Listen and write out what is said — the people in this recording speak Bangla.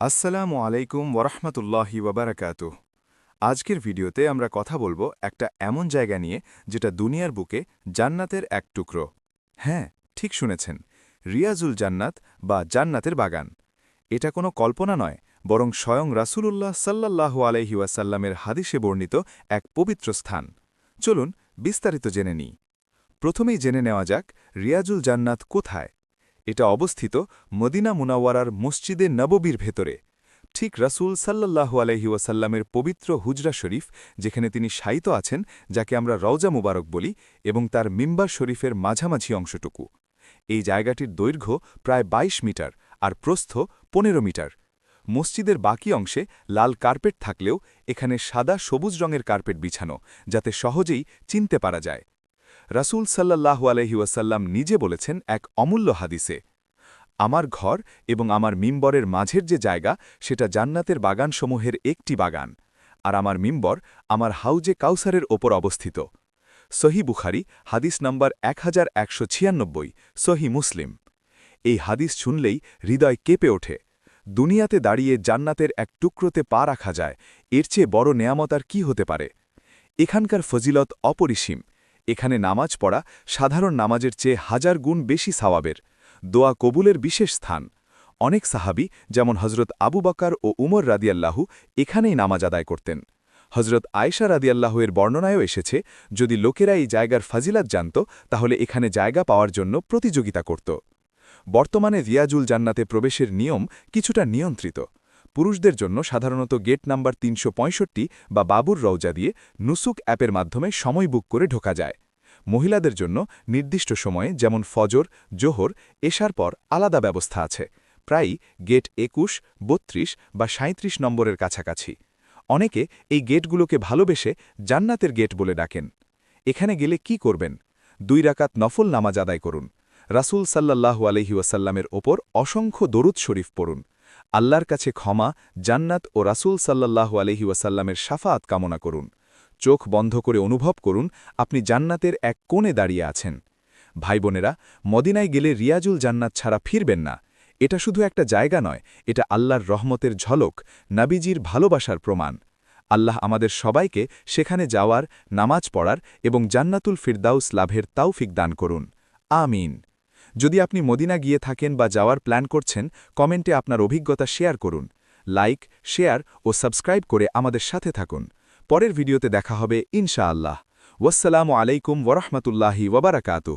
আসসালামু আলাইকুম ওরহমতুল্লাহি ওয়াবারাকাতুহ। আজকের ভিডিওতে আমরা কথা বলবো একটা এমন জায়গা নিয়ে যেটা দুনিয়ার বুকে জান্নাতের এক টুকরো। হ্যাঁ, ঠিক শুনেছেন, রিয়াজুল জান্নাত বা জান্নাতের বাগান। এটা কোনো কল্পনা নয়, বরং স্বয়ং রাসূলুল্লাহ সাল্লাল্লাহু আলাইহি ওয়াসাল্লামের হাদিসে বর্ণিত এক পবিত্র স্থান। চলুন বিস্তারিত জেনে নিই। প্রথমেই জেনে নেওয়া যাক রিয়াজুল জান্নাত কোথায়। এটা অবস্থিত মদিনা মুনাওয়ারার মসজিদে নববীর ভেতরে, ঠিক রাসূল সাল্লাল্লাহু আলাইহি ওয়াসাল্লামের পবিত্র হুজরা শরীফ, যেখানে তিনি শায়িত আছেন, যাকে আমরা রওজা মুবারক বলি, এবং তার মিম্বার শরীফের মাঝামাঝি অংশটুকু। এই জায়গাটির দৈর্ঘ্য প্রায় ২২ মিটার আর প্রস্থ ১৫ মিটার। মসজিদের বাকি অংশে লাল কার্পেট থাকলেও এখানে সাদা সবুজ রঙের কার্পেট বিছানো, যাতে সহজেই চিনতে পারা যায়। রাসূল সাল্লাল্লাহু আলাইহি ওয়াসাল্লাম নিজে বলেছেন এক অমূল্য হাদিসে, আমার ঘর এবং আমার মিম্বরের মাঝের যে জায়গা, সেটা জান্নাতের বাগানসমূহের একটি বাগান, আর আমার মিম্বর আমার হাউজে কাউসারের ওপর অবস্থিত। সহি বুখারি, হাদিস নম্বর 1196, সহি মুসলিম। এই হাদিস শুনলেই হৃদয় কেঁপে ওঠে। দুনিয়াতে দাঁড়িয়ে জান্নাতের এক টুকরোতে পা রাখা যায়, এর চেয়ে বড় নেয়ামত আর কি হতে পারে। এখানকার ফজিলত অপরিসীম। এখানে নামাজ পড়া সাধারণ নামাজের চেয়ে 1000 গুণ বেশি সওয়াবের। দোয়া কবুলের বিশেষ স্থান। অনেক সাহাবী, যেমন হজরত আবু বকর ও উমর রাদিয়াল্লাহু, এখানেই নামাজ আদায় করতেন। হজরত আয়েশা রাদিয়াল্লাহু এর বর্ণনায়ও এসেছে, যদি লোকেরা এই জায়গার ফাজিলাত জানত, তাহলে এখানে জায়গা পাওয়ার জন্য প্রতিযোগিতা করত। বর্তমানে রিয়াজুল জান্নাতে প্রবেশের নিয়ম কিছুটা নিয়ন্ত্রিত। পুরুষদের জন্য সাধারণত গেট নাম্বার ৩৬৫ বা বাবুর রওজা দিয়ে নুসুক অ্যাপের মাধ্যমে সময় বুক করে ঢোকা যায়। মহিলাদের জন্য নির্দিষ্ট সময়ে, যেমন ফজর, জোহর, এশার পর আলাদা ব্যবস্থা আছে, প্রায়ই গেট ২১, ৩২ বা ৩৭ নম্বরের কাছাকাছি। অনেকে এই গেটগুলোকে ভালোবেসে জান্নাতের গেট বলে ডাকেন। এখানে গেলে কি করবেন? ২ রাকাত নফল নামাজ আদায় করুন। রাসূল সাল্লাল্লাহু আলাইহি ওয়াসাল্লামের ওপর অসংখ্য দরুদ শরীফ পড়ুন। আল্লাহর কাছে ক্ষমা, জান্নাত ও রাসূল সাল্লাল্লাহু আলাইহি ওয়াসাল্লামের শাফাআত কামনা করুন। চোখ বন্ধ করে অনুভব করুন আপনি জান্নাতের এক কোণে দাঁড়িয়ে আছেন। ভাই বোনেরা, মদিনায় গেলে রিয়াজুল জান্নাত ছাড়া ফিরবেন না। এটা শুধু একটা জায়গা নয়, এটা আল্লাহর রহমতের ঝলক, নাবিজির ভালোবাসার প্রমাণ। আল্লাহ আমাদের সবাইকে সেখানে যাওয়ার, নামাজ পড়ার এবং জান্নাতুল ফিরদাউস লাভের তাওফিক দান করুন। আমিন। যদি আপনি মদিনা গিয়ে থাকেন বা যাওয়ার প্ল্যান করছেন, কমেন্টে আপনার অভিজ্ঞতা শেয়ার করুন। লাইক, শেয়ার ও সাবস্ক্রাইব করে আমাদের সাথে থাকুন। পরের ভিডিওতে দেখা হবে ইনশাআল্লাহ। ওয়াসসালামু আলাইকুম ওরহমতুল্লাহি ওয়াবারাকাতুহ।